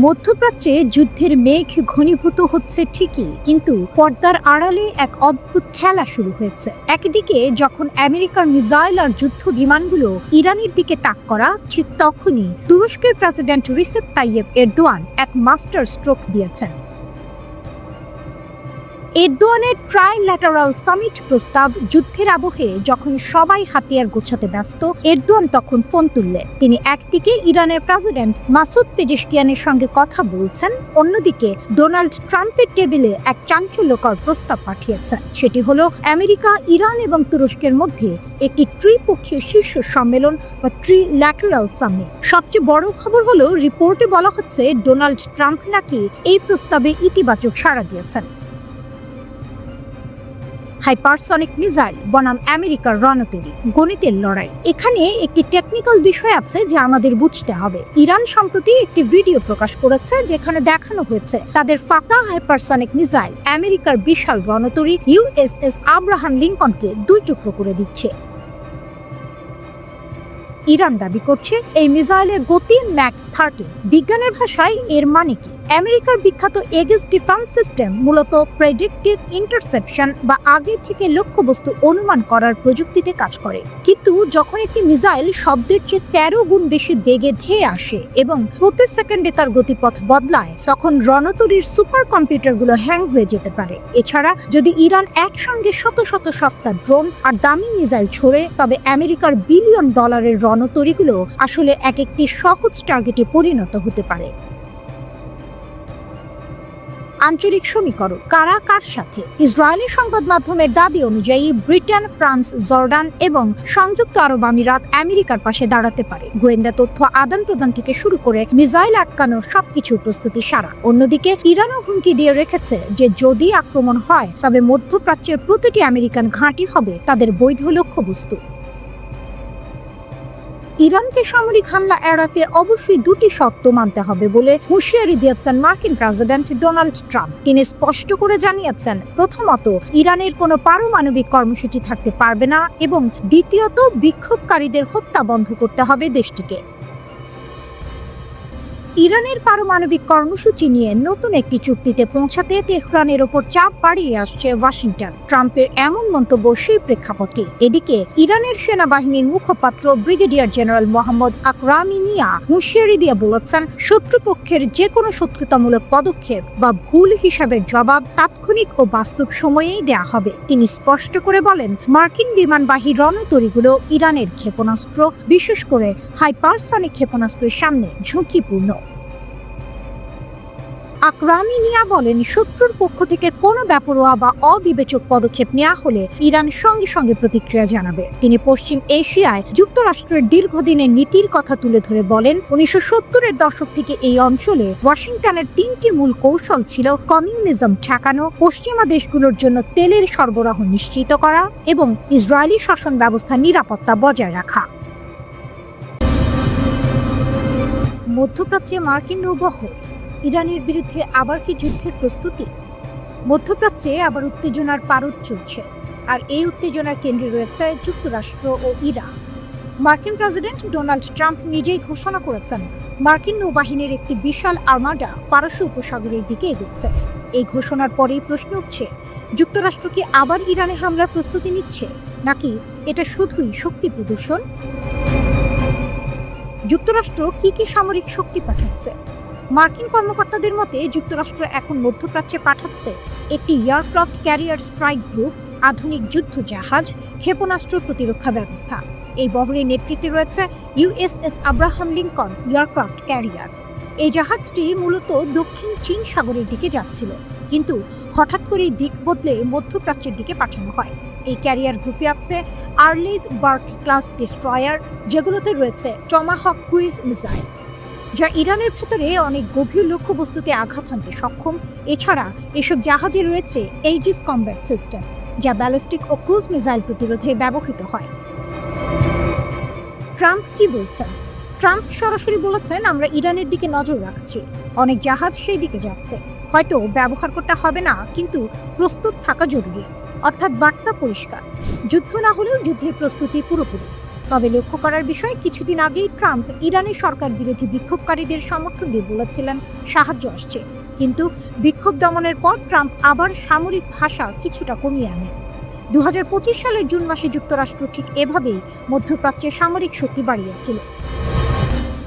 মধ্যপ্রাচ্যে যুদ্ধের মেঘ ঘনীভূত হচ্ছে ঠিকই, কিন্তু পর্দার আড়ালে এক অদ্ভুত খেলা শুরু হয়েছে। একদিকে যখন আমেরিকার মিসাইল আর যুদ্ধ বিমানগুলো ইরানের দিকে তাক করা, ঠিক তখনই তুরস্কের প্রেসিডেন্ট রিসেপ তাইয়েপ এরদোয়ান এক মাস্টার স্ট্রোক দিয়েছেন। এরদোয়ানের ট্রাইল্যাটারাল সামিট প্রস্তাব যুদ্ধের আবহে যখন সবাই হাতিয়ার গোছাতে ব্যস্ত, এরদোয়ান তখন ফোন তুললেন। তিনি একদিকে ইরানের প্রেসিডেন্ট মাসুদ পেজেশকিয়ানের সঙ্গে কথা বলছেন, অন্যদিকে ডোনাল্ড ট্রাম্পের টেবিলে এক চাঞ্চল্যকর প্রস্তাব পাঠিয়েছেন। সেটি হলো আমেরিকা, ইরান এবং তুরস্কের মধ্যে একটি ত্রিপক্ষীয় শীর্ষ সম্মেলন বা ট্রিল্যাটারাল সামিট। সবচেয়ে বড় খবর হলো, রিপোর্টে বলা হচ্ছে ডোনাল্ড ট্রাম্প নাকি এই প্রস্তাবে ইতিবাচক সাড়া দিয়েছেন। হাইপারসনিক মিসাইল বনাম আমেরিকার রণতরী, গণিতের লড়াই। এখানে একটি টেকনিক্যাল বিষয় আছে যা আমাদের বুঝতে হবে। ইরান সম্প্রতি একটি ভিডিও প্রকাশ করেছে যেখানে দেখানো হয়েছে তাদের ফাতা হাইপারসনিক মিসাইল আমেরিকার বিশাল রণতরী ইউএসএস আব্রাহাম লিঙ্কনকে দুই টুকরো করে দিচ্ছে। ইরান দাবি করছে এই মিসাইলের গতি ম্যাক 30। বিজ্ঞানের ভাষায় এর মানে কি? আমেরিকার বিখ্যাত এগিস ডিফেন্স সিস্টেম মূলত প্রেডিক্টিভ ইন্টারসেপশন বা আগে থেকে লক্ষ্যবস্তু অনুমান করার প্রযুক্তিতে কাজ করে। কিন্তু যখন একটি মিসাইল শব্দের চেয়ে 13 গুণ বেশি বেগে ধেয়ে আসে এবং প্রতি সেকেন্ডে তার গতিপথ বদলায়, তখন রণতরীর সুপার কম্পিউটারগুলো হ্যাং হয়ে যেতে পারে। এছাড়া যদি ইরান একসঙ্গে শত শত সস্তা ড্রোন আর দামি মিসাইল ছোড়ে, তবে আমেরিকার বিলিয়ন ডলারের রণতরীগুলো আসলে এক একটি সহজ টার্গেটে পরিণত হতে পারে। আঞ্চলিক সমীকরণ, কারা কার সাথে? ইসরায়েলি সংবাদ মাধ্যমের দাবি অনুযায়ী ব্রিটেন, ফ্রান্স, জর্ডান এবং সংযুক্ত আরব আমিরাত আমেরিকার পাশে দাঁড়াতে পারে। গোয়েন্দা তথ্য আদান প্রদান থেকে শুরু করে মিসাইল আটকানো সবকিছু প্রস্তুতি সারা। অন্যদিকে ইরানও হুমকি দিয়ে রেখেছে যে যদি আক্রমণ হয় তবে মধ্যপ্রাচ্যের প্রতিটি আমেরিকান ঘাঁটি হবে তাদের বৈধ লক্ষ্যবস্তু। ইরানকে সামরিক হামলা এড়াতে অবশ্যই দুটি শর্ত মানতে হবে বলে হুঁশিয়ারি দিয়েছেন মার্কিন প্রেসিডেন্ট ডোনাল্ড ট্রাম্প। তিনি স্পষ্ট করে জানিয়েছেন, প্রথমত, ইরানের কোনো পারমাণবিক কর্মসূচি থাকতে পারবে না, এবং দ্বিতীয়ত, বিক্ষোভকারীদের হত্যা বন্ধ করতে হবে দেশটিকে। ইরানের পারমাণবিক কর্মসূচি নিয়ে নতুন একটি চুক্তিতে পৌঁছাতে তেহরানের ওপর চাপ বাড়িয়ে আসছে ওয়াশিংটন। ট্রাম্পের এমন মন্তব্য সেই প্রেক্ষাপটে এদিকে ইরানের সেনাবাহিনীর মুখপাত্র ব্রিগেডিয়ার জেনারেল মোহাম্মদ আকরামিনিয়া হুঁশিয়ারি দিয়ে বলেছেন, শত্রুপক্ষের যে কোনো শত্রুতামূলক পদক্ষেপ বা ভুল হিসাবের জবাব তাৎক্ষণিক ও বাস্তব সময়েই দেয়া হবে। তিনি স্পষ্ট করে বলেন, মার্কিন বিমানবাহী রণতরীগুলো ইরানের ক্ষেপণাস্ত্র, বিশেষ করে হাইপারসনিক ক্ষেপণাস্ত্রের সামনে ঝুঁকিপূর্ণ। আকরামিনিয়া বলেন, শত্রুর পক্ষ থেকে কোনো বেপরোয়া বা অবিবেচক পদক্ষেপ নেওয়া হলে ইরান সঙ্গে সঙ্গে প্রতিক্রিয়া জানাবে। তিনি পশ্চিম এশিয়ায় যুক্তরাষ্ট্রের দীর্ঘদিনের নীতির কথা তুলে ধরে বলেন, 1970-এর দশক থেকে এই অঞ্চলে ওয়াশিংটনের 3টি মূল কৌশল ছিল: কমিউনিজম ঠেকানো, পশ্চিমা দেশগুলোর জন্য তেলের সরবরাহ নিশ্চিত করা এবং ইসরায়েলি শাসন ব্যবস্থার নিরাপত্তা বজায় রাখা। মধ্যপ্রাচ্যে মার্কিন নৌবহর, ইরানের বিরুদ্ধে আবার কি যুদ্ধের প্রস্তুতি? মধ্যপ্রাচ্যে আবার উত্তেজনার পারদ চলছে, আর এই উত্তেজনার কেন্দ্রে রয়েছে যুক্তরাষ্ট্র ও ইরান। মার্কিন প্রেসিডেন্ট ডোনাল্ড ট্রাম্প নিজেই ঘোষণা করেছেন, মার্কিন নৌবাহিনীর একটি বিশাল আর্মাডা পারস্য উপসাগরের দিকে এগোচ্ছে। এই ঘোষণার পরেই প্রশ্ন উঠছে, যুক্তরাষ্ট্র কি আবার ইরানে হামলার প্রস্তুতি নিচ্ছে, নাকি এটা শুধুই শক্তি প্রদর্শন? যুক্তরাষ্ট্র কি কি সামরিক শক্তি পাঠাচ্ছে? মার্কিন কর্মকর্তাদের মতে, যুক্তরাষ্ট্র এখন মধ্যপ্রাচ্যে পাঠাচ্ছে একটি এয়ারক্রাফট ক্যারিয়ার স্ট্রাইক গ্রুপ, আধুনিক যুদ্ধ জাহাজ, ক্ষেপণাস্ত্র প্রতিরক্ষা ব্যবস্থা। এই বহরের নেতৃত্বে রয়েছে USS Abraham Lincoln aircraft carrier. এই জাহাজটি মূলত দক্ষিণ চীন সাগরের দিকে যাচ্ছিল, কিন্তু হঠাৎ করেই দিক বদলে মধ্যপ্রাচ্যের দিকে পাঠানো হয়। এই ক্যারিয়ার গ্রুপে আছে আর্লেস বার্ক ক্লাস ডেস্ট্রয়ার, যেগুলোতে রয়েছে টমাহক ক্রুইজ মিসাইল, যা ইরানের ভেতরে অনেক গভীর লক্ষ্যবস্তুতে আঘাত হানতে সক্ষম। এছাড়া এসব জাহাজে রয়েছে এইজিস কমব্যাট সিস্টেম, যা ব্যালিস্টিক ও ক্রুজ মিসাইল প্রতিরোধে ব্যবহৃত হয়। ট্রাম্প কি বলছেন? ট্রাম্প সরাসরি বলেছেন, আমরা ইরানের দিকে নজর রাখছি, অনেক জাহাজ সেই দিকে যাচ্ছে, হয়তো ব্যবহার করতে হবে না, কিন্তু প্রস্তুত থাকা জরুরি। অর্থাৎ বার্তা পরিষ্কার, যুদ্ধ না হলেও যুদ্ধের প্রস্তুতি পুরোপুরি। তবে লক্ষ্য করার বিষয়, কিছুদিন আগেই ট্রাম্প ইরানের সরকার বিরোধী বিক্ষোভকারীদের সমর্থন দিয়ে বলেছিলেন সাহায্য আসছে, কিন্তু বিক্ষোভ দমনের পর ট্রাম্প আবার সামরিক ভাষা কিছুটা কমিয়ে আনেন। 2025 সালের জুন মাসে যুক্তরাষ্ট্র ঠিক এভাবেই মধ্যপ্রাচ্যে সামরিক শক্তি বাড়িয়েছিল।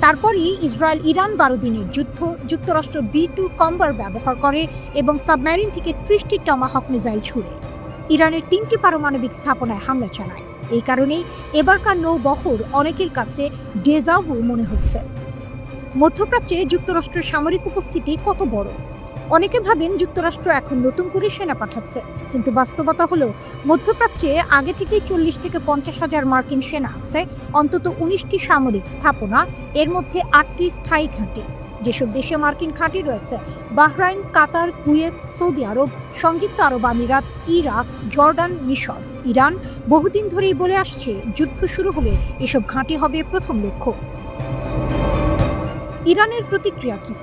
তারপরই ইসরায়েল ইরান 12 দিনের যুদ্ধ, যুক্তরাষ্ট্র B-2 কম্বার ব্যবহার করে এবং সাবমেরিন থেকে 30টি টমাহক মিসাইল ছুড়ে ইরানের 3টি পারমাণবিক স্থাপনায় হামলা চালায়। এই কারণেই এবারকার নৌবহর অনেকের কাছে ডেজাভু মনে হচ্ছে। মধ্যপ্রাচ্যে যুক্তরাষ্ট্রের সামরিক উপস্থিতি কত বড়? অনেকে ভাবেন যুক্তরাষ্ট্র এখন নতুন করে সেনা পাঠাচ্ছে, কিন্তু বাস্তবতা হলো মধ্যপ্রাচ্যে আগে থেকেই 40 থেকে 50 হাজার মার্কিন সেনা আছে, অন্তত 19টি সামরিক স্থাপনা, এর মধ্যে 8টি স্থায়ী ঘাঁটি। যেসব দেশে মার্কিন ঘাঁটি রয়েছে: বাহরাইন, কাতার, কুয়েত, সৌদি আরব, সংযুক্ত আরব আমিরাত, ইরাক, জর্ডান, মিশর। ইরান বহুদিন ধরেই বলে আসছে, যুদ্ধ শুরু হলে এসব ঘাঁটি হবে প্রথম লক্ষ্য। ইরানের প্রতিক্রিয়া কি?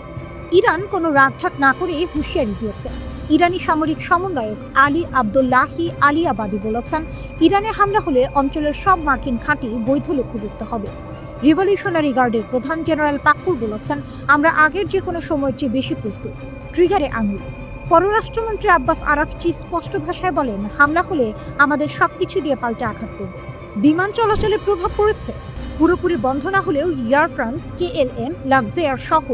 ইরান কোনো রাগঢাক না করে হুঁশিয়ারি দিয়েছে। ইরানি সামরিক সমন্বয়ক আলী আবদুল্লাহি আলিয়াবাদী বলেছেন, ইরানে হামলা হলে অঞ্চলের সব মার্কিন ঘাঁটি বৈধ লক্ষ্যবস্ত হবে। রিভলিউশনারি গার্ডের প্রধান জেনারেল পাকুর বলেছেন, আমরা আগের যে কোনো সময়ের চেয়ে বেশি প্রস্তুত। ট্রিগারে আঙুল। পররাষ্ট্রমন্ত্রী আব্বাস আরাকচি স্পষ্ট ভাষায় বলেন, হামলা হলে আমাদের সবকিছু দিয়ে পাল্টে আঘাত করব। বিমান চলাচলে প্রভাব পড়েছে। পুরোপুরি বন্ধ না হলেও এয়ার ফ্রান্স, KLM, লাক্সেয়ার সহ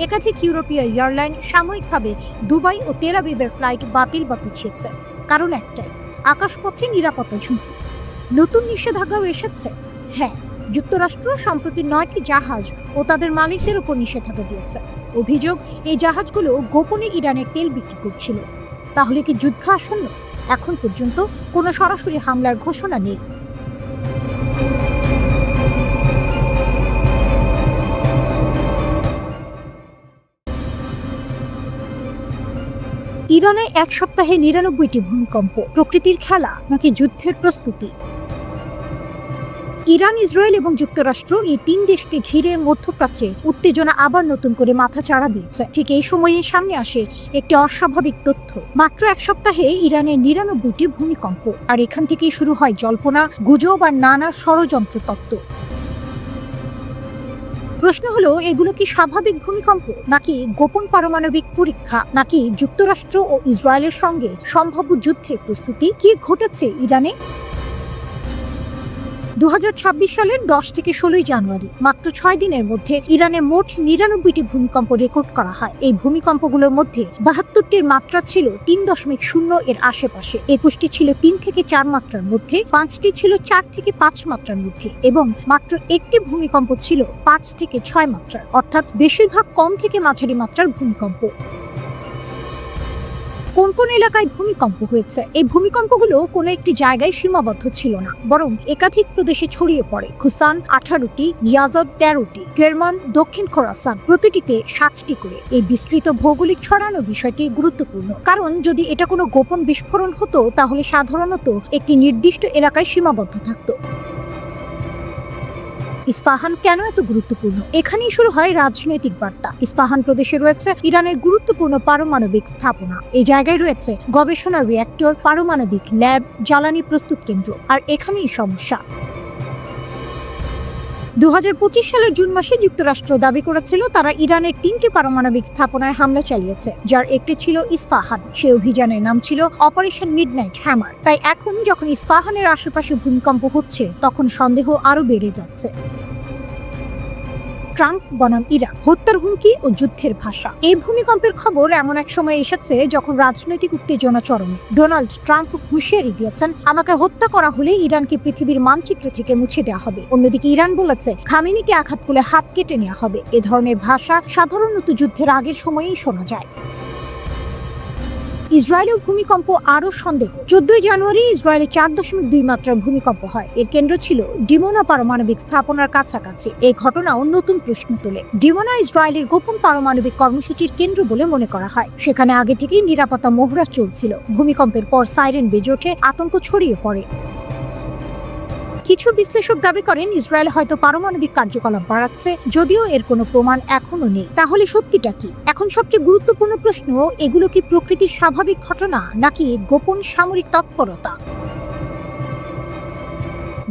একাধিক ইউরোপীয় এয়ারলাইন সাময়িকভাবে দুবাই ও তেল আবিবের ফ্লাইট বাতিল বা পিছিয়েছে। কারণ একটাই, আকাশপথে নিরাপত্তা ঝুঁকি। নতুন নিষেধাজ্ঞাও এসেছে। হ্যাঁ, যুক্তরাষ্ট্র সম্প্রতি 9টি জাহাজ ও তাদের মালিকদের উপর নিষেধাজ্ঞা দিয়েছে। অভিযোগ, এই জাহাজগুলো গোপনে ইরানের তেল বিক্রি করছিল। তাহলে কি যুদ্ধ আসন্ন? এখন পর্যন্ত কোনো সরাসরি হামলার ঘোষণা নেই। ইরানে এক সপ্তাহে 99টি ভূমিকম্প, প্রকৃতির খেলা নাকি যুদ্ধের প্রস্তুতি? ইরান, ইসরায়েল এবং যুক্তরাষ্ট্র এই 3 দেশকে ঘিরে মধ্যপ্রাচ্যে উত্তেজনা আবার নতুন করে মাথাচাড়া দিয়েছে। ঠিক এই সময়ে সামনে আসে একটি অস্বাভাবিক তথ্য। মাত্র এক সপ্তাহে ইরানে 99টি ভূমিকম্প, আর এখান থেকেই শুরু হয় জল্পনা, গুজব আর নানা ষড়যন্ত্র তত্ত্ব। প্রশ্ন হলো, এগুলো কি স্বাভাবিক ভূমিকম্প, নাকি গোপন পারমাণবিক পরীক্ষা, নাকি যুক্তরাষ্ট্র ও ইসরায়েলের সঙ্গে সম্ভাব্য যুদ্ধের প্রস্তুতি? কি ঘটেছে ইরানে? 2026 সালের 10 থেকে 16 জানুয়ারি, মাত্র 6 দিনের মধ্যে ইরানে মোট 99টি ভূমিকম্প রেকর্ড করা হয়। এই ভূমিকম্পগুলোর মধ্যে 72টির মাত্রা ছিল 3.0 এর আশেপাশে, 21টি ছিল 3 থেকে 4 মাত্রার মধ্যে, 5টি ছিল 4 থেকে 5 মাত্রার মধ্যে এবং মাত্র একটি ভূমিকম্প ছিল 5 থেকে 6 মাত্রার, অর্থাৎ বেশিরভাগ কম থেকে মাঝারি মাত্রার ভূমিকম্প। কোন কোন এলাকায় ভূমিকম্প হয়েছে? এই ভূমিকম্পগুলো কোনো একটি জায়গায় সীমাবদ্ধ ছিল না, বরং একাধিক প্রদেশে ছড়িয়ে পড়ে। খুসান 18টি, ইয়াজদ 13টি, কেরমান, দক্ষিণ খোরাসান প্রতিটিতে 7টি করে। এই বিস্তৃত ভৌগোলিক ছড়ানো বিষয়টি গুরুত্বপূর্ণ, কারণ যদি এটা কোনো গোপন বিস্ফোরণ হতো তাহলে সাধারণত একটি নির্দিষ্ট এলাকায় সীমাবদ্ধ থাকতো। ইস্পাহান কেন এত গুরুত্বপূর্ণ? এখানেই শুরু হয় রাজনৈতিক বার্তা। ইস্পাহান প্রদেশে রয়েছে ইরানের গুরুত্বপূর্ণ পারমাণবিক স্থাপনা। এই জায়গায় রয়েছে গবেষণা রিঅ্যাক্টর, পারমাণবিক ল্যাব, জ্বালানি প্রস্তুত কেন্দ্র। আর এখানেই সমস্যা। 2025 সালের জুন মাসে যুক্তরাষ্ট্র দাবি করেছিল তারা ইরানের 3টি পারমাণবিক স্থাপনায় হামলা চালিয়েছে, যার একটি ছিল ইস্পাহান। সেই অভিযানের নাম ছিল অপারেশন মিডনাইট হ্যামার। তাই এখন যখন ইস্পাহানের আশেপাশে ভূমিকম্প হচ্ছে, তখন সন্দেহ আরো বেড়ে যাচ্ছে। ট্রাম্প বনাম ইরান, হত্যার হুমকি ও যুদ্ধের ভাষা। এই ভূমিকম্পের খবর এমন এক সময় এসেছে যখন রাজনৈতিক উত্তেজনা চরমে। ডোনাল্ড ট্রাম্প হুঁশিয়ারি দিয়েছেন, আমাকে হত্যা করা হলে ইরানকে পৃথিবীর মানচিত্র থেকে মুছে দেওয়া হবে। অন্যদিকে ইরান বলেছে, খামেনিকে আঘাত করলে হাত কেটে নেওয়া হবে। এ ধরনের ভাষা সাধারণত যুদ্ধের আগের সময়েই শোনা যায়। ইসরায়েলেও ভূমিকম্প আরও সন্দেহ। 14 জানুয়ারি ইসরায়েলে 4.2 মাত্রার ভূমিকম্প হয়। এর কেন্দ্র ছিল ডিমোনা পারমাণবিক স্থাপনার কাছাকাছি। এই ঘটনাও নতুন প্রশ্ন তোলে। ডিমোনা ইসরায়েলের গোপন পারমাণবিক কর্মসূচির কেন্দ্র বলে মনে করা হয়। সেখানে আগে থেকেই নিরাপত্তা মহড়া চলছিল। ভূমিকম্পের পর সাইরেন বেজে ওঠে, আতঙ্ক ছড়িয়ে পড়ে। কিছু বিশ্লেষক দাবি করেন ইসরায়েল হয়তো পারমাণবিক কার্যকলাপ বাড়াচ্ছে, যদিও এর কোনো প্রমাণ এখনো নেই। তাহলে সত্যিটা কি? এখন সবচেয়ে গুরুত্বপূর্ণ প্রশ্ন, এগুলো কি প্রকৃতির স্বাভাবিক ঘটনা নাকি গোপন সামরিক তৎপরতা?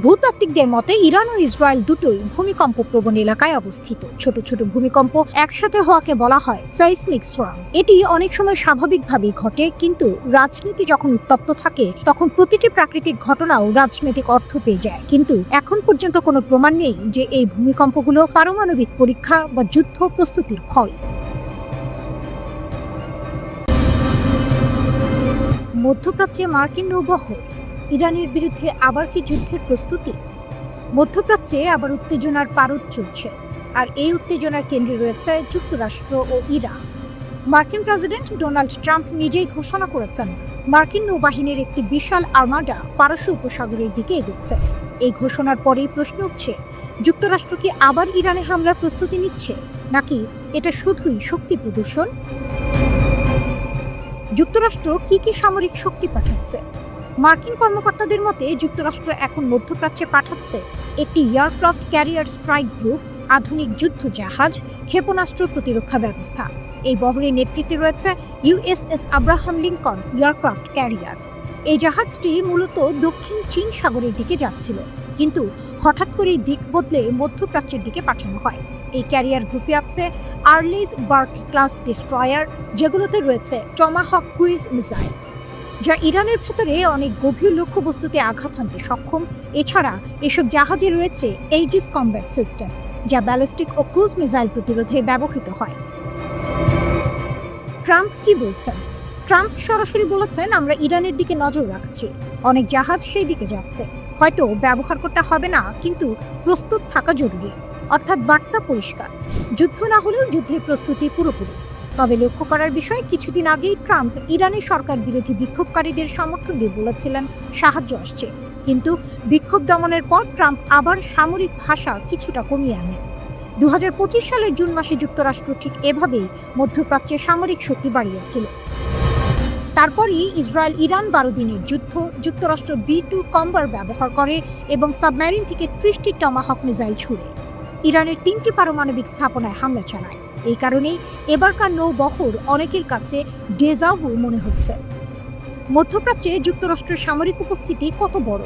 ভূতাত্ত্বিকদের মতে ইরান ও ইসরায়েল দুটোই ভূমিকম্প প্রবণ এলাকায় অবস্থিত। ছোট ছোট ভূমিকম্প একসাথে হওয়াকে বলা হয় সাইসমিক স্টর্ম। এটি অনেক সময় স্বাভাবিকভাবেই ঘটে, কিন্তু রাজনীতি যখন উত্তপ্ত থাকে তখন প্রতিটি প্রাকৃতিক ঘটনাও রাজনৈতিক অর্থ পেয়ে যায়। কিন্তু এখন পর্যন্ত কোনো প্রমাণ নেই যে এই ভূমিকম্পগুলো পারমাণবিক পরীক্ষা বা যুদ্ধ প্রস্তুতির ফল। মধ্যপ্রাচ্যে মার্কিন নৌবহর, ইরানের বিরুদ্ধে আবার কি যুদ্ধের প্রস্তুতি? মধ্যপ্রাচ্যে আবার উত্তেজনার পারদ চলছে, আর এই উত্তেজনার কেন্দ্রে রয়েছে যুক্তরাষ্ট্র ও ইরান। মার্কিন প্রেসিডেন্ট ডোনাল্ড ট্রাম্প নিজেই ঘোষণা করেছেন মার্কিন নৌবাহিনীর একটি বিশাল আর্মাডা পারস্য উপসাগরের দিকে এগোচ্ছে। এই ঘোষণার পরেই প্রশ্ন উঠছে, যুক্তরাষ্ট্র কি আবার ইরানে হামলার প্রস্তুতি নিচ্ছে, নাকি এটা শুধুই শক্তি প্রদর্শন? যুক্তরাষ্ট্র কি সামরিক শক্তি পাঠাচ্ছে? মার্কিন কর্মকর্তাদের মতে যুক্তরাষ্ট্র এখন মধ্যপ্রাচ্যে পাঠাচ্ছে একটি এয়ারক্রাফট ক্যারিয়ার স্ট্রাইক গ্রুপ, আধুনিক যুদ্ধ জাহাজ, ক্ষেপণাস্ত্র প্রতিরক্ষা ব্যবস্থা। এই বহরের নেতৃত্বে রয়েছে USS Abraham Lincoln aircraft carrier. এই জাহাজটি মূলত দক্ষিণ চীন সাগরের দিকে যাচ্ছিল, কিন্তু হঠাৎ করেই দিক বদলে মধ্যপ্রাচ্যের দিকে পাঠানো হয়। এই ক্যারিয়ার গ্রুপে আছে আর্লেস বার্ক ক্লাস ডেস্ট্রয়ার, যেগুলোতে রয়েছে টমাহক ক্রুইজ মিসাইল, যা ইরানের ভেতরে অনেক গভীর লক্ষ্যবস্তুতে আঘাত হানতে সক্ষম। এছাড়া এসব জাহাজে রয়েছে এইজিস কমব্যাট সিস্টেম, যা ব্যালিস্টিক ও ক্রুজ মিসাইল প্রতিরোধে ব্যবহৃত হয়। ট্রাম্প কি বলছেন? ট্রাম্প সরাসরি বলেছেন, আমরা ইরানের দিকে নজর রাখছি, অনেক জাহাজ সেই দিকে যাচ্ছে, হয়তো ব্যবহার করতে হবে না, কিন্তু প্রস্তুত থাকা জরুরি। অর্থাৎ বার্তা পরিষ্কার, যুদ্ধ না হলেও যুদ্ধের প্রস্তুতি পুরোপুরি। তবে লক্ষ্য করার বিষয়, কিছুদিন আগেই ট্রাম্প ইরানের সরকার বিরোধী বিক্ষোভকারীদের সমর্থন দিয়ে বলেছিলেন সাহায্য আসছে, কিন্তু বিক্ষোভ দমনের পর ট্রাম্প আবার সামরিক ভাষা কিছুটা কমিয়ে আনেন। 2025 সালের জুন মাসে যুক্তরাষ্ট্র ঠিক এভাবেই মধ্যপ্রাচ্যে সামরিক শক্তি বাড়িয়েছিল। তারপরই ইসরায়েল ইরান 12 দিনের যুদ্ধ, যুক্তরাষ্ট্র B-2 কম্বার ব্যবহার করে এবং সাবমেরিন থেকে 30টি টমাহক মিসাইল ছুড়ে ইরানের 3টি পারমাণবিক স্থাপনায় হামলা চালায়। এই কারণেই এবারকার নৌবহর অনেকের কাছে ডেজাভু মনে হচ্ছে। মধ্যপ্রাচ্যে যুক্তরাষ্ট্রের সামরিক উপস্থিতি কত বড়?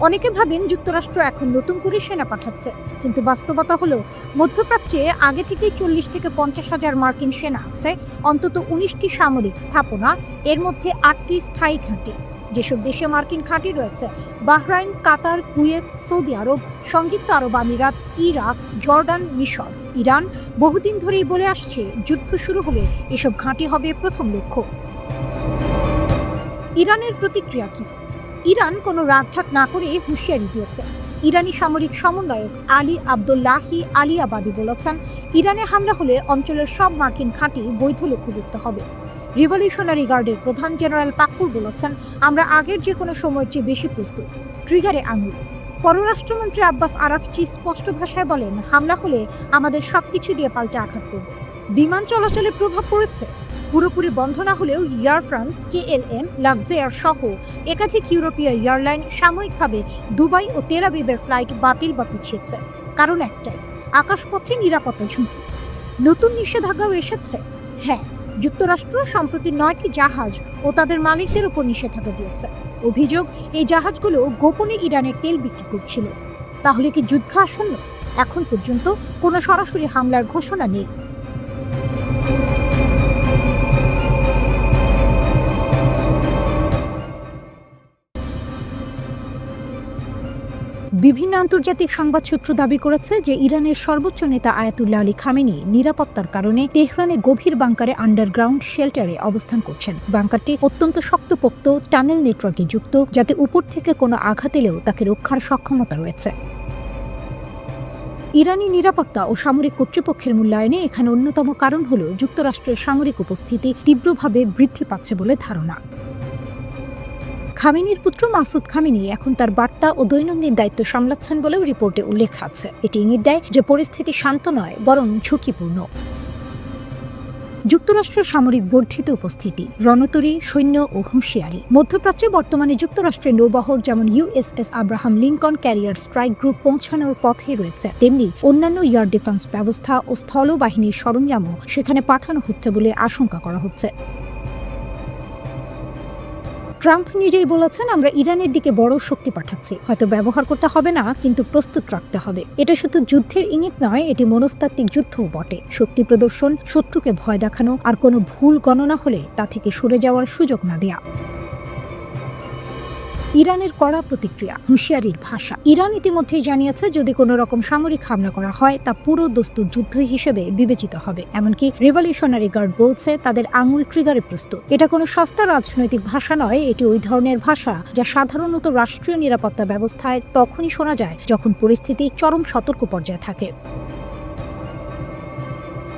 অনেকে ভাবেন যুক্তরাষ্ট্র এখন নতুন করে সেনা পাঠাচ্ছে, কিন্তু বাস্তবতা হলো মধ্যপ্রাচ্যে আগে থেকেই 40 থেকে 50 হাজার মার্কিন সেনা আছে, অন্তত 19টি সামরিক স্থাপনা, এর মধ্যে 8টি স্থায়ী ঘাঁটি। যেসব দেশে মার্কিন ঘাঁটি রয়েছে: বাহরাইন, কাতার, কুয়েত, সৌদি আরব, সংযুক্ত আরব আমিরাত, ইরাক, জর্ডান, মিশর। ইরান বহুদিন ধরেই বলে আসছে, যুদ্ধ শুরু হলে এসব ঘাঁটি হবে প্রথম লক্ষ্য। ইরানের প্রতিক্রিয়া কি? ইরান কোনো রাগঢাক না করে হুঁশিয়ারি দিয়েছে। ইরানি সামরিক সমন্বয়ক আলী আবদুল্লাহি আলিয়াবাদী বলেছেন, ইরানে হামলা হলে অঞ্চলের সব মার্কিন ঘাঁটি বৈধ লক্ষ্যবস্তু হবে। রিভলিউশনারি গার্ডের প্রধান জেনারেল পাকুর বলেছেন, আমরা আগের যে কোনো সময়ের চেয়ে বেশি প্রস্তুত, ট্রিগারে আঙুল। পররাষ্ট্রমন্ত্রী আব্বাস আরাকচি স্পষ্ট ভাষায় বলেন, হামলা হলে আমাদের সবকিছু দিয়ে পাল্টে আঘাত করব। বিমান চলাচলে প্রভাব পড়েছে, পুরোপুরি বন্ধ না হলেও এয়ার ফ্রান্স, KLM, লাক্সেয়ার সহ একাধিক ইউরোপীয় এয়ারলাইন সাময়িকভাবে দুবাই ও তেল আবিবের ফ্লাইট বাতিল বা পিছিয়েছে। কারণ একটাই, আকাশপথে নিরাপত্তা ঝুঁকি। নতুন নিষেধাজ্ঞাও এসেছে। হ্যাঁ, যুক্তরাষ্ট্র সম্প্রতি 9টি জাহাজ ও তাদের মালিকদের উপর নিষেধাজ্ঞা দিয়েছে। অভিযোগ, এই জাহাজগুলো গোপনে ইরানের তেল বিক্রি করছিল। তাহলে কি যুদ্ধ আসন্ন? এখন পর্যন্ত কোনো সরাসরি হামলার ঘোষণা নেই। বিভিন্ন আন্তর্জাতিক সংবাদ সূত্র দাবি করেছে যে ইরানের সর্বোচ্চ নেতা আয়াতুল্লাহ আলী খামেনি নিরাপত্তার কারণে তেহরানে গভীর বাংকারে আন্ডারগ্রাউন্ড শেল্টারে অবস্থান করছেন। বাংকারটি অত্যন্ত শক্তপোক্ত টানেল নেটওয়ার্কে যুক্ত, যাতে উপর থেকে কোনো আঘাত এলেও তাকে রক্ষার সক্ষমতা রয়েছে। ইরানি নিরাপত্তা ও সামরিক কর্তৃপক্ষের মূল্যায়নে এখানে অন্যতম কারণ হল যুক্তরাষ্ট্রের সামরিক উপস্থিতি তীব্রভাবে বৃদ্ধি পাচ্ছে বলে ধারণা। খামেনির পুত্র মাসুদ খামেনি এখন তার বার্তা ও দৈনন্দিন দায়িত্ব সামলাচ্ছেন বলেও রিপোর্টে উল্লেখ আছে। এটি ইঙ্গিত দেয় যে পরিস্থিতি শান্ত নয়, বরং ঝুঁকিপূর্ণ। যুক্তরাষ্ট্রের সামরিক বর্ধিত উপস্থিতি, রণতরী, সৈন্য ও হুঁশিয়ারি। মধ্যপ্রাচ্যে বর্তমানে যুক্তরাষ্ট্রের নৌবহর যেমন USS Abraham Lincoln career strike group পৌঁছানোর পথে রয়েছে, তেমনি অন্যান্য এয়ার ডিফেন্স ব্যবস্থা ও স্থল বাহিনীর সরঞ্জামও সেখানে পাঠানো হচ্ছে বলে আশঙ্কা করা হচ্ছে। ট্রাম্প নিজেই বলেছেন, আমরা ইরানের দিকে বড় শক্তি পাঠাচ্ছি, হয়তো ব্যবহার করতে হবে না, কিন্তু প্রস্তুত রাখতে হবে। এটা শুধু যুদ্ধের ইঙ্গিত নয়, এটি মনস্তাত্ত্বিক যুদ্ধও বটে। শক্তি প্রদর্শন, শত্রুকে ভয় দেখানো, আর কোনো ভুল গণনা হলে তা থেকে সরে যাওয়ার সুযোগ না দেয়া। ইরানের কড়া প্রতিক্রিয়া, হুঁশিয়ারির ভাষা। ইরান ইতিমধ্যেই জানিয়েছে, যদি কোনো রকম সামরিক হামলা করা হয় তা পুরো দস্তুর যুদ্ধ হিসেবে বিবেচিত হবে। এমনকি রেভলিউশনারি গার্ড বলছে তাদের আঙুল ট্রিগারে প্রস্তুত। এটা কোনো সস্তা রাজনৈতিক ভাষা নয়, এটি ওই ধরনের ভাষা যা সাধারণত রাষ্ট্রীয় নিরাপত্তা ব্যবস্থায় তখনই শোনা যায় যখন পরিস্থিতি চরম সতর্ক পর্যায়ে থাকে।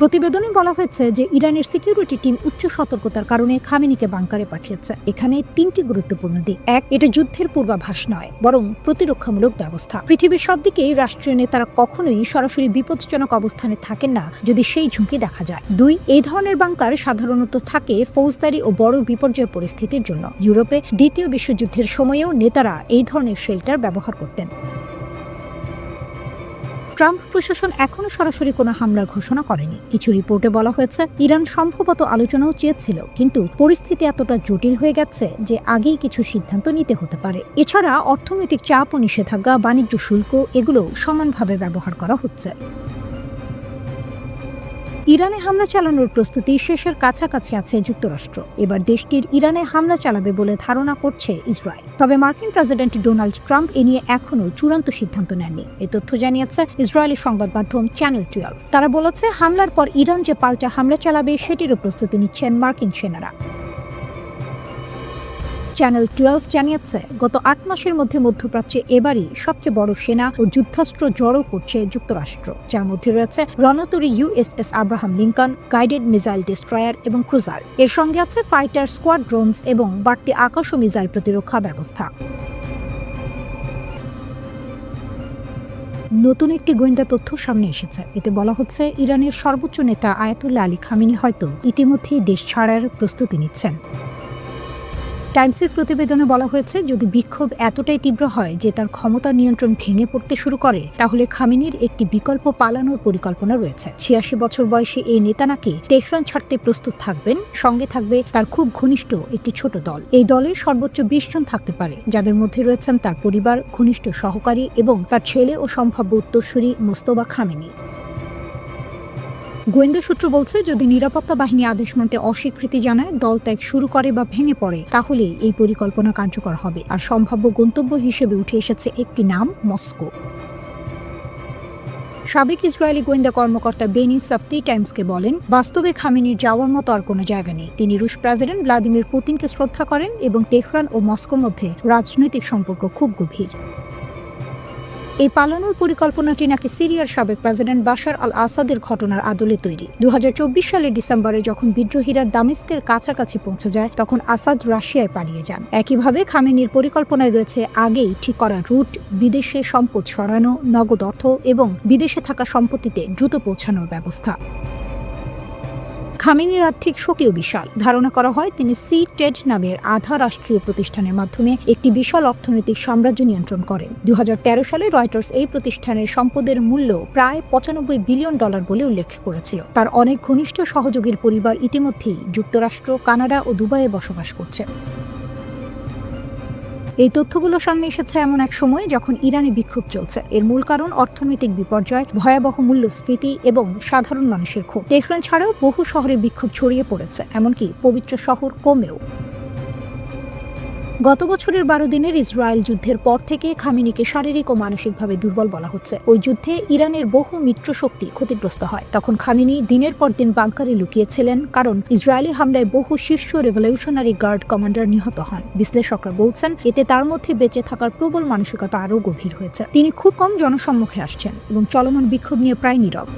প্রতিবেদনে বলা হয়েছে যে ইরানের সিকিউরিটি টিম উচ্চ সতর্কতার কারণে খামেনিকে বাংকারে পাঠিয়েছে। এখানে 3টি গুরুত্বপূর্ণ দিক। 1, এটা যুদ্ধের পূর্বাভাস নয়, বরং প্রতিরক্ষামূলক ব্যবস্থা। পৃথিবীর সব দিকেই রাষ্ট্রীয় নেতারা কখনোই সরাসরি বিপজ্জনক অবস্থানে থাকেন না যদি সেই ঝুঁকি দেখা যায়। 2, এই ধরনের বাংকার সাধারণত থাকে ফৌজদারি ও বড় বিপর্যয় পরিস্থিতির জন্য। ইউরোপে দ্বিতীয় বিশ্বযুদ্ধের সময়েও নেতারা এই ধরনের শেল্টার ব্যবহার করতেন। ট্রাম্প প্রশাসন এখনো সরাসরি কোনো হামলার ঘোষণা করেনি। কিছু রিপোর্টে বলা হয়েছে ইরান সম্ভবত আলোচনাও চেয়েছিল, কিন্তু পরিস্থিতি এতটা জটিল হয়ে গেছে যে আগেই কিছু সিদ্ধান্ত নিতে হতে পারে। এছাড়া অর্থনৈতিক চাপ ও নিষেধাজ্ঞা, বাণিজ্য শুল্ক এগুলো সমানভাবে ব্যবহার করা হচ্ছে। ইরানে হামলা চালানোর প্রস্তুতি শেষের কাছাকাছি আছে যুক্তরাষ্ট্র। এবার দেশটির ইরানে হামলা চালাবে বলে ধারণা করছে ইসরায়েল। তবে মার্কিন প্রেসিডেন্ট ডোনাল্ড ট্রাম্প এ নিয়ে এখনও চূড়ান্ত সিদ্ধান্ত নেননি। এই তথ্য জানিয়েছে ইসরায়েলি সংবাদ মাধ্যম চ্যানেল 12। তারা বলেছে, হামলার পর ইরান যে পাল্টা হামলা চালাবে সেটিরও প্রস্তুতি নিচ্ছেন মার্কিন সেনারা। চ্যানেল 12 জানিয়েছে, গত 8 মাসের মধ্যে মধ্যপ্রাচ্যে এবারই সবচেয়ে বড় সেনা ও যুদ্ধাস্ত্র জড়ো করছে যুক্তরাষ্ট্র, যার মধ্যে রয়েছে রণতরী USS Abraham Lincoln, guided missile destroyer এবং ক্রুজার। এর সঙ্গে আছে ফাইটার স্কোয়াড্রনস এবং বাড়তি আকাশ ও মিসাইল প্রতিরক্ষা ব্যবস্থা। নতুন একটি গোয়েন্দা তথ্য সামনে এসেছে। এতে বলা হচ্ছে, ইরানের সর্বোচ্চ নেতা আয়াতুল্লাহ আলী খামেনি হয়তো ইতিমধ্যেই দেশ ছাড়ার প্রস্তুতি নিচ্ছেন। টাইমসের প্রতিবেদনে বলা হয়েছে, যদি বিক্ষোভ এতটাই তীব্র হয় যে তার ক্ষমতার নিয়ন্ত্রণ ভেঙে পড়তে শুরু করে, তাহলে খামেনির একটি বিকল্প পালানোর পরিকল্পনা রয়েছে। 86 বছর বয়সী এই নেতা নাকি তেহরান ছাড়তে প্রস্তুত থাকবেন। সঙ্গে থাকবে তার খুব ঘনিষ্ঠ একটি ছোট দল। এই দলে সর্বোচ্চ 20 জন থাকতে পারে, যাদের মধ্যে রয়েছেন তার পরিবার, ঘনিষ্ঠ সহকারী এবং তার ছেলে ও সম্ভাব্য উত্তরসূরি মোস্তফা খামেনি। গোয়েন্দা সূত্র বলছে, যদি নিরাপত্তা বাহিনী আদেশ মানতে অস্বীকৃতি জানায়, দল ত্যাগ শুরু করে বা ভেঙে পড়ে, তাহলে এই পরিকল্পনা কার্যকর হবে। আর সম্ভাব্য গন্তব্য হিসেবে উঠে এসেছে একটি নাম, মস্কো। সাবেক ইসরায়েলি গোয়েন্দা কর্মকর্তা বেনি সাপ্তি টাইমসকে বলেন, বাস্তবে খামেনির যাওয়ার মতো আর কোনো জায়গা নেই। তিনি রুশ প্রেসিডেন্ট ভ্লাদিমির পুতিনকে শ্রদ্ধা করেন এবং তেহরান ও মস্কোর মধ্যে রাজনৈতিক সম্পর্ক খুব গভীর। এই পালানোর পরিকল্পনাটি নাকি সিরিয়ার সাবেক প্রেসিডেন্ট বাশার আল আসাদের ঘটনার আদলে তৈরি। 2024 সালের ডিসেম্বরে যখন বিদ্রোহীরা দামেস্কের কাছাকাছি পৌঁছে যায়, তখন আসাদ রাশিয়ায় পালিয়ে যান। একইভাবে খামেনির পরিকল্পনায় রয়েছে আগেই ঠিক করা রুট, বিদেশে সম্পদ সরানো, নগদ অর্থ এবং বিদেশে থাকা সম্পত্তিতে দ্রুত পৌঁছানোর ব্যবস্থা। খামেনির আর্থিক শক্তিও বিশাল। ধারণা করা হয় তিনি সি-টেড নামের আধা রাষ্ট্রীয় প্রতিষ্ঠানের মাধ্যমে একটি বিশাল অর্থনৈতিক সাম্রাজ্য নিয়ন্ত্রণ করেন। 2013 সালে রয়টার্স এই প্রতিষ্ঠানের সম্পদের মূল্য প্রায় $95 বিলিয়ন বলে উল্লেখ করেছিল। তার অনেক ঘনিষ্ঠ সহযোগীর পরিবার ইতিমধ্যেই যুক্তরাষ্ট্র, কানাডা ও দুবাইয়ে বসবাস করছে। এই তথ্যগুলো সামনে এসেছে এমন এক সময় যখন ইরানে বিক্ষোভ চলছে। এর মূল কারণ অর্থনৈতিক বিপর্যয়, ভয়াবহ মূল্যস্ফীতি এবং সাধারণ মানুষের ক্ষোভ। তেহরান ছাড়াও বহু শহরে বিক্ষোভ ছড়িয়ে পড়েছে, এমনকি পবিত্র শহর কোমেও। গত বছরের 12 দিনের ইসরায়েল যুদ্ধের পর থেকে খামেনিকে শারীরিক ও মানসিকভাবে দুর্বল বলা হচ্ছে। ওই যুদ্ধে ইরানের বহু মিত্র শক্তি ক্ষতিগ্রস্ত হয়। তখন খামেনি দিনের পর দিন বাংকারে লুকিয়েছিলেন, কারণ ইসরায়েলি হামলায় বহু শীর্ষ রেভলিউশনারি গার্ড কমান্ডার নিহত হন। বিশ্লেষকরা বলছেন, এতে তার মধ্যে বেঁচে থাকার প্রবল মানসিকতা আরও গভীর হয়েছে। তিনি খুব কম জনসম্মুখে আসছেন এবং চলমান বিক্ষোভ নিয়ে প্রায় নীরব।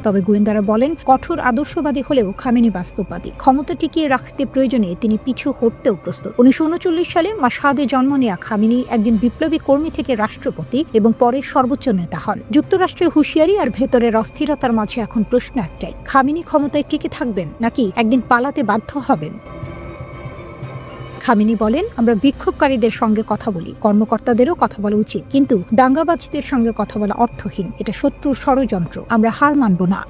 তবে গোয়েন্দারা বলেন, কঠোর আদর্শবাদী হলেও খামেনি বাস্তববাদী। ক্ষমতা টিকিয়ে রাখতে প্রয়োজনে তিনি পিছু হটতেও প্রস্তুত। 1939 সালে মাশহাদে জন্ম নেয়া খামেনি একদিন বিপ্লবী কর্মী থেকে রাষ্ট্রপতি এবং পরে সর্বোচ্চ নেতা হন। যুক্তরাষ্ট্রের হুঁশিয়ারি আর ভেতরের অস্থিরতার মাঝে এখন প্রশ্ন একটাই, খামেনি ক্ষমতায় টিকে থাকবেন নাকি একদিন পালাতে বাধ্য হবেন? খামেনি বলেন, আমরা বিক্ষোভকারীদের সঙ্গে কথা বলি, কর্মকর্তাদেরও কথা বলা উচিত, কিন্তু দাঙ্গাবাজদের সঙ্গে কথা বলা অর্থহীন। এটা শত্রুর ষড়যন্ত্র, আমরা হার মানব না।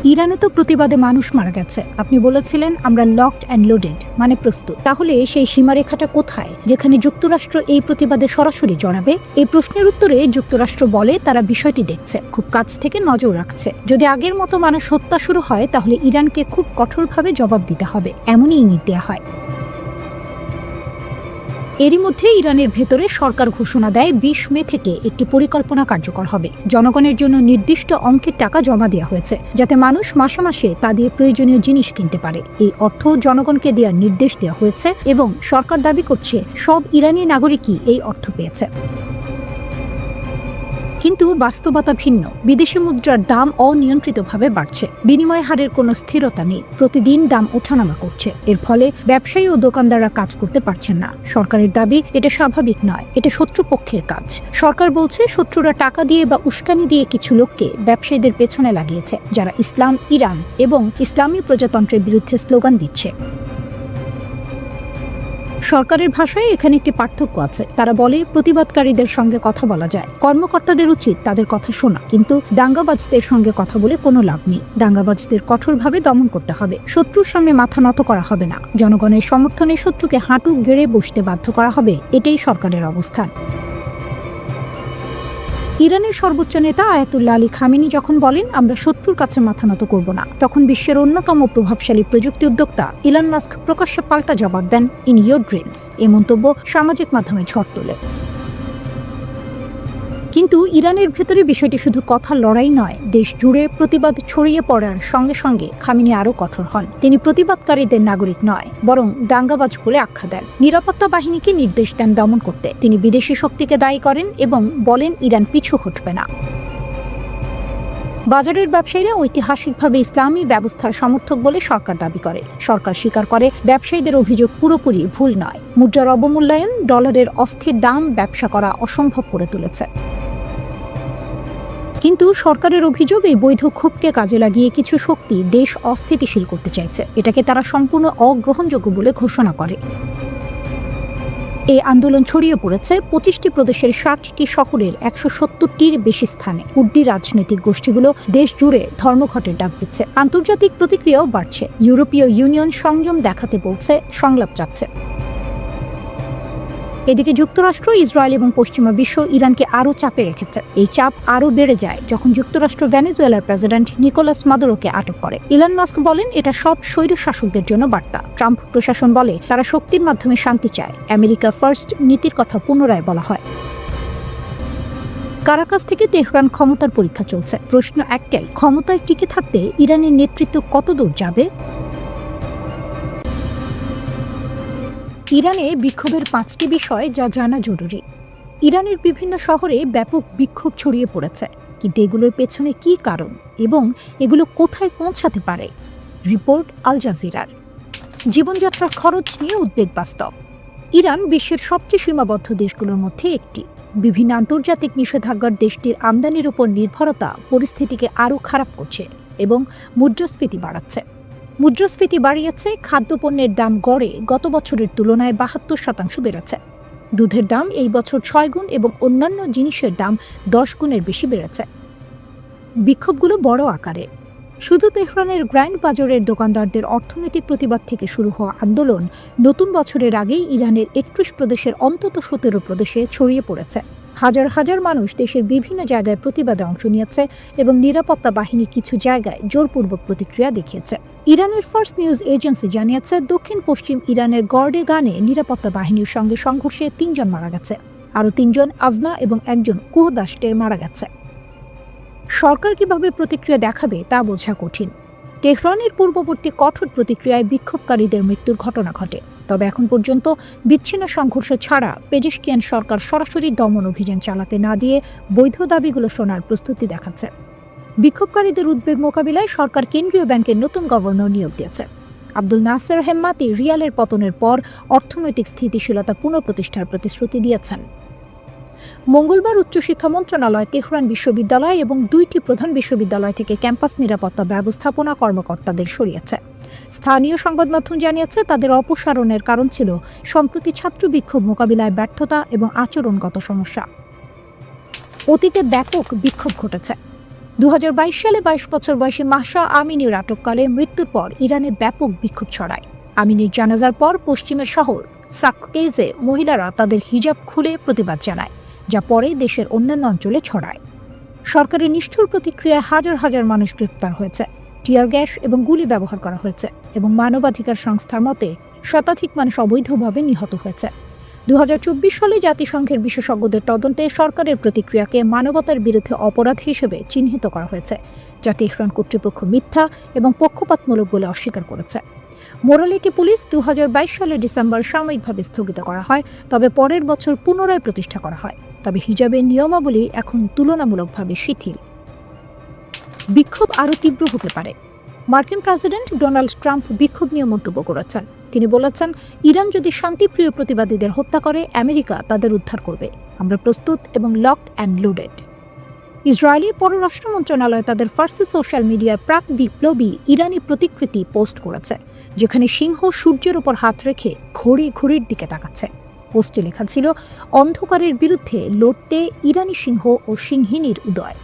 ইরানে তো প্রতিবাদে মানুষ মারা গেছে, আপনি বলেছিলেন আমরা লকড অ্যান্ড লোডেড, মানে প্রস্তুত। তাহলে সেই সীমারেখাটা কোথায় যেখানে যুক্তরাষ্ট্র এই প্রতিবাদে সরাসরি জড়াবে? এই প্রশ্নের উত্তরে যুক্তরাষ্ট্র বলে তারা বিষয়টি দেখছে, খুব কাছ থেকে নজর রাখছে। যদি আগের মতো মানুষ হত্যা শুরু হয় তাহলে ইরানকে খুব কঠোরভাবে জবাব দিতে হবে, এমনই ইঙ্গিত দেওয়া হয়। এরই মধ্যে ইরানের ভেতরে সরকার ঘোষণা দেয় ২০ মে থেকে একটি পরিকল্পনা কার্যকর হবে। জনগণের জন্য নির্দিষ্ট অঙ্কের টাকা জমা দেওয়া হয়েছে, যাতে মানুষ মাসে মাসে তা দিয়ে প্রয়োজনীয় জিনিস কিনতে পারে। এই অর্থ জনগণকে দেওয়ার নির্দেশ দেওয়া হয়েছে এবং সরকার দাবি করছে সব ইরানি নাগরিকই এই অর্থ পেয়েছে। কিন্তু বাস্তবতা ভিন্ন। বিদেশি মুদ্রার দাম অনিয়ন্ত্রিতভাবে বাড়ছে, বিনিময় হারের কোনো স্থিরতা নেই, প্রতিদিন দাম ওঠানামা করছে। এর ফলে ব্যবসায়ী ও দোকানদাররা কাজ করতে পারছেন না। সরকারের দাবি এটা স্বাভাবিক নয়, এটা শত্রুপক্ষের কাজ। সরকার বলছে শত্রুরা টাকা দিয়ে বা উস্কানি দিয়ে কিছু লোককে ব্যবসায়ীদের পেছনে লাগিয়েছে, যারা ইসলাম, ইরান এবং ইসলামী প্রজাতন্ত্রের বিরুদ্ধে স্লোগান দিচ্ছে। সরকারের ভাষায় এখানে একটি পার্থক্য আছে। তারা বলে প্রতিবাদকারীদের সঙ্গে কথা বলা যায়, কর্মকর্তাদের উচিত তাদের কথা শোনা, কিন্তু দাঙ্গাবাজদের সঙ্গে কথা বলে কোনো লাভ নেই। দাঙ্গাবাজদের কঠোরভাবে দমন করতে হবে, শত্রুর সামনে মাথা নত করা হবে না। জনগণের সমর্থনে শত্রুকে হাঁটু গেড়ে বসতে বাধ্য করা হবে, এটাই সরকারের অবস্থান। ইরানের সর্বোচ্চ নেতা আয়াতুল্লাহ আলী খামেনি যখন বলেন আমরা শত্রুর কাছে মাথা নত করব না, তখন বিশ্বের অন্যতম প্রভাবশালী প্রযুক্তি উদ্যোক্তা ইলন মাস্ক প্রকাশ্যে পাল্টা জবাব দেন, ইন ইয়োর ড্রিমস। এই মন্তব্য সামাজিক মাধ্যমে ঝড় তোলে। কিন্তু ইরানের ভেতরে বিষয়টি শুধু কথার লড়াই নয়, দেশ জুড়ে প্রতিবাদ ছড়িয়ে পড়ার সঙ্গে সঙ্গে খামেনি আরও কঠোর হন। তিনি প্রতিবাদকারীদের নাগরিক নয়, বরং দাঙ্গাবাজ বলে আখ্যা দেন। নিরাপত্তা বাহিনীকে নির্দেশ দেন দমন করতে। তিনি বিদেশি শক্তিকে দায়ী করেন এবং বলেন ইরান পিছু হটবে না। বাজারের ব্যবসায়ীরা ঐতিহাসিকভাবে ইসলামী ব্যবস্থার সমর্থক বলে সরকার দাবি করে। সরকার স্বীকার করে ব্যবসায়ীদের অভিযোগ পুরোপুরি ভুল নয়। মুদ্রার অবমূল্যায়ন, ডলারের অস্থির দাম ব্যবসা করা অসম্ভব করে তুলেছে। কিন্তু সরকারের অভিযোগ এই বৈধ ক্ষোভকে কাজে লাগিয়ে কিছু শক্তি দেশ অস্থিতিশীল করতে চাইছে। এটাকে তারা সম্পূর্ণ অগ্রহণযোগ্য বলে ঘোষণা করে। এই আন্দোলন ছড়িয়ে পড়েছে ২৫টি প্রদেশের ৬০টি শহরের ১৭০টির বেশি স্থানে। কুর্দি রাজনৈতিক গোষ্ঠীগুলো দেশ জুড়ে ধর্মঘটের ডাক দিচ্ছে। আন্তর্জাতিক প্রতিক্রিয়াও বাড়ছে। ইউরোপীয় ইউনিয়ন সংযম দেখাতে বলছে, সংলাপ চাচ্ছে। এদিকে যুক্তরাষ্ট্র, ইসরায়েল এবং পশ্চিমা বিশ্ব ইরানকে আরও চাপে রেখেছে। এই চাপ আরও বেড়ে যায় যখন যুক্তরাষ্ট্র ভেনেজুয়েলার প্রেসিডেন্ট নিকোলাস মাদুরোকে আটক করে। ইলন মাস্ক বলেন এটা সব স্বৈরশাসকদের জন্য বার্তা। ট্রাম্প প্রশাসন বলে তারা শক্তির মাধ্যমে শান্তি চায়। আমেরিকা ফার্স্ট নীতির কথা পুনরায় বলা হয়। কারাকাস থেকে তেহরান ক্ষমতার পরীক্ষা চলছে। প্রশ্ন একটাই, ক্ষমতায় টিকে থাকতে ইরানের নেতৃত্ব কতদূর যাবে? ইরানে বিক্ষোভের 5টি বিষয় যা জানা জরুরি। ইরানের বিভিন্ন শহরে ব্যাপক বিক্ষোভ ছড়িয়ে পড়েছে, কিন্তু এগুলোর পেছনে কী কারণ এবং এগুলো কোথায় পৌঁছাতে পারে? রিপোর্ট আল জাজিরার। জীবনযাত্রার খরচ নিয়ে উদ্বেগ বাস্তব। ইরান বিশ্বের সবচেয়ে সীমাবদ্ধ দেশগুলোর মধ্যে একটি। বিভিন্ন আন্তর্জাতিক নিষেধাজ্ঞার দেশটির আমদানির উপর নির্ভরতা পরিস্থিতিকে আরও খারাপ করছে এবং মুদ্রাস্ফীতি বাড়াচ্ছে। মুদ্রাস্ফীতি বাড়িয়েছে খাদ্যপণ্যের দাম গড়ে গত বছরের তুলনায় ৭২% বেড়েছে। দুধের দাম এই বছর ৬ গুণ এবং অন্যান্য জিনিসের দাম 10 গুণের বেশি বেড়েছে। বিক্ষোভগুলো বড় আকারে। শুধু তেহরানের গ্র্যান্ড বাজারের দোকানদারদের অর্থনৈতিক প্রতিবাদ থেকে শুরু হওয়া আন্দোলন নতুন বছরের আগেই ইরানের ৩১ প্রদেশের অন্তত ১৭ প্রদেশে ছড়িয়ে পড়েছে। হাজার হাজার মানুষ দেশের বিভিন্ন জায়গায় প্রতিবাদে অংশ নিয়েছে এবং নিরাপত্তা বাহিনী কিছু জায়গায় জোরপূর্বক প্রতিক্রিয়া দেখিয়েছে। ইরানের ফার্স্ট নিউজ এজেন্সি জানিয়েছে দক্ষিণ পশ্চিম ইরানের গর্ডেগানে নিরাপত্তা বাহিনীর সঙ্গে সংঘর্ষে ৩ জন মারা গেছে, আরও ৩ জন আজনা এবং 1 জন কুহদাস্টে মারা গেছে। সরকার কিভাবে প্রতিক্রিয়া দেখাবে তা বোঝা কঠিন। তেহরানের পূর্ববর্তী কঠোর প্রতিক্রিয়ায় বিক্ষোভকারীদের মৃত্যুর ঘটনা ঘটে, তবে এখন পর্যন্ত বিচ্ছিন্ন সংঘর্ষ ছাড়া পেজেশকিয়ান সরকার সরাসরি দমন অভিযান চালাতে না দিয়ে বৈধ দাবিগুলো শোনার প্রস্তুতি দেখাচ্ছে। বিক্ষোভকারীদের উদ্বেগ মোকাবিলায় সরকার কেন্দ্রীয় ব্যাংকের নতুন গভর্নর নিয়োগ দিয়েছে। আব্দুল নাসের হেম্মাতি রিয়ালের পতনের পর অর্থনৈতিক স্থিতিশীলতা পুনঃপ্রতিষ্ঠার প্রতিশ্রুতি দিয়েছেন। মঙ্গলবার উচ্চশিক্ষা মন্ত্রণালয় তেহরান বিশ্ববিদ্যালয় এবং 2টি প্রধান বিশ্ববিদ্যালয় থেকে ক্যাম্পাস নিরাপত্তা ব্যবস্থাপনা কর্মকর্তাদের সরিয়েছে। স্থানীয় সংবাদ মাধ্যম জানিয়েছে তাদের অপসারণের কারণ ছিল সম্প্রতি ছাত্র বিক্ষোভ মোকাবিলায় ব্যর্থতা এবং আচরণগত সমস্যা। অতীতে ব্যাপক বিক্ষোভ ঘটেছে। সালে 22 বছর বয়সী মাহসা আমিনীর আটককালে মৃত্যুর পর ইরানে ব্যাপক বিক্ষোভ ছড়ায়। আমিনীর জানাজার পর পশ্চিমের শহর সাককেজে মহিলারা তাদের হিজাব খুলে প্রতিবাদ জানায়, যা পরে দেশের অন্যান্য অঞ্চলে ছড়ায়। সরকারের নিষ্ঠুর প্রতিক্রিয়ায় হাজার হাজার মানুষ গ্রেপ্তার হয়েছে, টিয়ার গ্যাস এবং গুলি ব্যবহার করা হয়েছে এবং মানবাধিকার সংস্থার মতে শতাধিক মানুষ অবৈধভাবে নিহত হয়েছে। 2024 সালে জাতিসংঘের বিশেষজ্ঞদের তদন্তে সরকারের প্রতিক্রিয়াকে মানবতার বিরুদ্ধে অপরাধ হিসেবে চিহ্নিত করা হয়েছে, যা তেহরান কর্তৃপক্ষ মিথ্যা এবং পক্ষপাতমূলক বলে অস্বীকার করেছে। মোরালিটি পুলিশ 2022 সালের ডিসেম্বর সাময়িকভাবে স্থগিত করা হয়, তবে পরের বছর পুনরায় প্রতিষ্ঠা করা হয়। তবে হিজাবের নিয়মাবলী এখন তুলনামূলকভাবে শিথিল। বিক্ষোভ আরও তীব্র হতে পারে। মার্কিন প্রেসিডেন্ট ডোনাল্ড ট্রাম্প বিক্ষোভ নিয়ে মন্তব্য করেছেন। তিনি বলেছেন, ইরান যদি শান্তিপ্রিয় প্রতিবাদীদের হত্যা করে, আমেরিকা তাদের উদ্ধার করবে। আমরা প্রস্তুত এবং লকড অ্যান্ড লোডেড। ইসরায়েলি পররাষ্ট্র মন্ত্রণালয় তাদের ফার্সি সোশ্যাল মিডিয়ায় প্রাক বিপ্লবী ইরানি প্রতিকৃতি পোস্ট করেছে, যেখানে সিংহ সূর্যের ওপর হাত রেখে ঘড়ির দিকে তাকাচ্ছে। পোস্টে লেখা ছিল, অন্ধকারের বিরুদ্ধে লড়তে ইরানি সিংহ ও সিংহিনীর উদয়।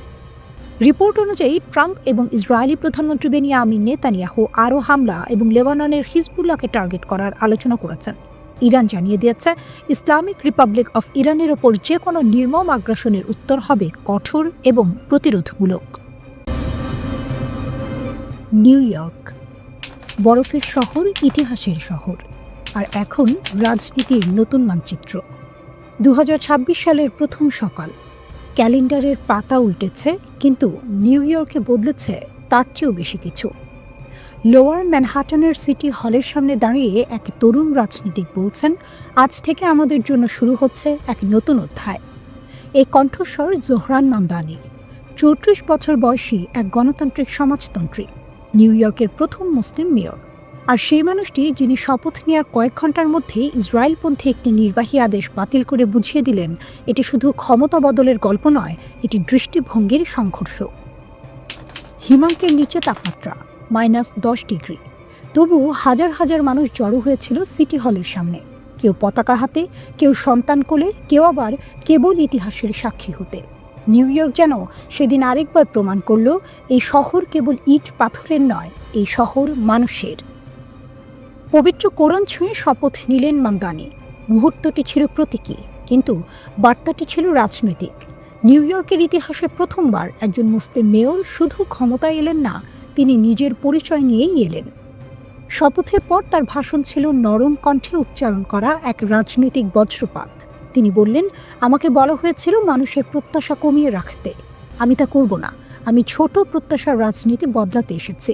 রিপোর্ট অনুযায়ী ট্রাম্প এবং ইসরায়েলি প্রধানমন্ত্রী বেনিয়ামিন নেতানিয়াহু আরও হামলা এবং লেবাননের হিজবুল্লাহকে টার্গেট করার আলোচনা করেছেন। ইরান জানিয়ে দিয়েছে, ইসলামিক রিপাবলিক অফ ইরানের ওপর যে কোনো নির্মম আগ্রাসনের উত্তর হবে কঠোর এবং প্রতিরোধমূলক। নিউ ইয়র্ক, বরফের শহর, ইতিহাসের শহর, আর এখন রাজনীতির নতুন মানচিত্র। 2026 সালের প্রথম সকাল। ক্যালেন্ডারের পাতা উল্টেছে, কিন্তু নিউ ইয়র্কে বদলেছে তার চেয়েও বেশি কিছু। লোয়ার ম্যানহাটনের সিটি হলের সামনে দাঁড়িয়ে এক তরুণ রাজনীতিক বলছেন, আজ থেকে আমাদের জন্য শুরু হচ্ছে এক নতুন অধ্যায়। এই কণ্ঠস্বর জোহরান মামদানি, 34 বছর বয়সী এক গণতান্ত্রিক সমাজতন্ত্রী, নিউ ইয়র্কের প্রথম মুসলিম মেয়র। আর সেই মানুষটি যিনি শপথ নেওয়ার কয়েক ঘন্টার মধ্যেই ইসরায়েলপন্থী একটি নির্বাহী আদেশ বাতিল করে বুঝিয়ে দিলেন, এটি শুধু ক্ষমতা বদলের গল্প নয়, এটি দৃষ্টিভঙ্গির সংঘর্ষ। হিমাঙ্কের নিচে তাপমাত্রা -10 ডিগ্রি, তবু হাজার হাজার মানুষ জড়ো হয়েছিল সিটি হলের সামনে। কেউ পতাকা হাতে, কেউ সন্তান কোলে, কেউ আবার কেবল ইতিহাসের সাক্ষী হতে। নিউ ইয়র্ক যেন সেদিন আরেকবার প্রমাণ করল, এই শহর কেবল ইট পাথরের নয়, এই শহর মানুষের। পবিত্র কোরআন ছুঁয়ে শপথ নিলেন মামদানি। মুহূর্তটি ছিল প্রতীকী, কিন্তু বার্তাটি ছিল রাজনৈতিক। নিউ ইয়র্কের ইতিহাসে প্রথমবার একজন মুসলিম মেয়র শুধু ক্ষমতায় এলেন না, তিনি নিজের পরিচয় নিয়েই এলেন। শপথের পর তার ভাষণ ছিল নরম কণ্ঠে উচ্চারণ করা এক রাজনৈতিক বজ্রপাত। তিনি বললেন, আমাকে বলা হয়েছিল মানুষের প্রত্যাশা কমিয়ে রাখতে, আমি তা করব না। আমি ছোট প্রত্যাশার রাজনীতি বদলাতে এসেছি।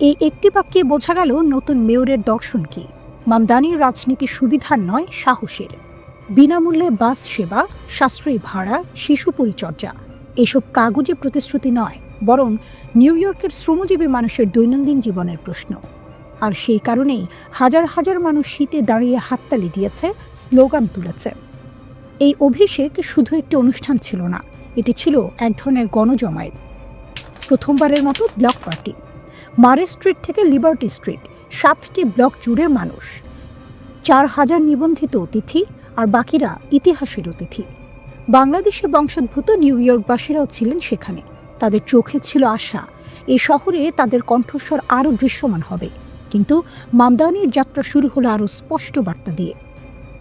এই একটি বাক্যে বোঝা গেল নতুন মেয়রের দর্শন কি। মামদানির রাজনীতি সুবিধার নয়, সাহসের। বিনামূল্যে বাস সেবা, সাশ্রয়ী ভাড়া, শিশু পরিচর্যা, এসব কাগজে প্রতিশ্রুতি নয়, বরং নিউ ইয়র্কের শ্রমজীবী মানুষের দৈনন্দিন জীবনের প্রশ্ন। আর সেই কারণেই হাজার হাজার মানুষ শীতে দাঁড়িয়ে হাততালি দিয়েছে, স্লোগান তুলেছে। এই অভিষেক শুধু একটি অনুষ্ঠান ছিল না, এটি ছিল এক ধরনের গণজমায়েত। প্রথমবারের মতো ব্লক পার্টি, মারে স্ট্রিট থেকে লিবার্টি স্ট্রিট, 7টি ব্লক জুড়ে মানুষ, 4000 নিবন্ধিত অতিথি, আর বাকিরা ইতিহাসের অতিথি। বাংলাদেশে বংশোদ্ভূত নিউ ইয়র্কবাসীরাও ছিলেন সেখানে। তাদের চোখে ছিল আশা, এই শহরে তাদের কণ্ঠস্বর আরও দৃশ্যমান হবে। কিন্তু মামদানির যাত্রা শুরু হলো আরও স্পষ্ট বার্তা দিয়ে।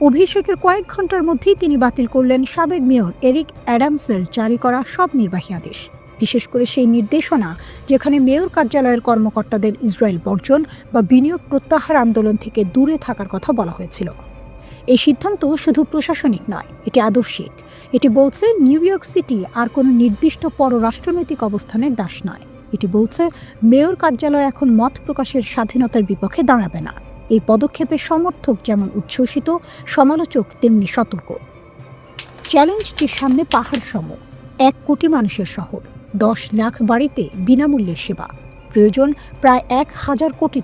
অভিষেকের কয়েক ঘন্টার মধ্যেই তিনি বাতিল করলেন সাবেক মেয়র এরিক অ্যাডামসের জারি করা সব নির্বাহী আদেশ, বিশেষ করে সেই নির্দেশনা যেখানে মেয়র কার্যালয়ের কর্মকর্তাদের ইসরায়েল বর্জন বা বিনিয়োগ প্রত্যাহার আন্দোলন থেকে দূরে থাকার কথা বলা হয়েছিল। এই সিদ্ধান্ত শুধু প্রশাসনিক নয়, এটি আদর্শিক। এটি বলছে নিউ ইয়র্ক সিটি আর কোনো নির্দিষ্ট পররাষ্ট্রনৈতিক অবস্থানের দাস নয়। এটি বলছে মেয়র কার্যালয় এখন মত প্রকাশের স্বাধীনতার বিপক্ষে দাঁড়াবে না। এই পদক্ষেপের সমর্থক যেমন উচ্ছ্বসিত, সমালোচক তেমনি সতর্ক। চ্যালেঞ্জটির সামনে পাহাড় সম, 1 কোটি মানুষের শহর, 10 লাখ বাড়িতে বিনামূল্যের সেবা, প্রয়োজন প্রায় $1000 কোটি।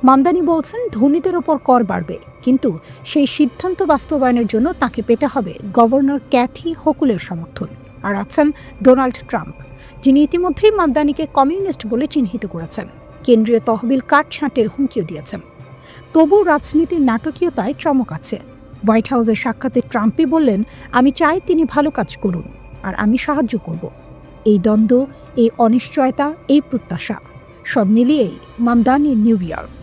মামদানি বলছেন, ধনীদের ওপর কর বাড়বে, কিন্তু সেই সিদ্ধান্ত বাস্তবায়নের জন্য তাকে পেতে হবে গভর্নর ক্যাথি হোকুলের সমর্থন। আর আছেন ডোনাল্ড ট্রাম্প, যিনি ইতিমধ্যেই মামদানিকে কমিউনিস্ট বলে চিহ্নিত করেছেন, কেন্দ্রীয় তহবিল কাটছাঁটের হুমকিও দিয়েছেন। তবু রাজনীতির নাটকীয়তায় চমক আছে। হোয়াইট হাউসের সাক্ষাতে ট্রাম্পই বললেন, আমি চাই তিনি ভালো কাজ করুন, আর আমি সাহায্য করব। এই দ্বন্দ্ব, এই অনিশ্চয়তা, এই প্রত্যাশা সব মিলিয়েই মামদানি নিউ ইয়র্ক।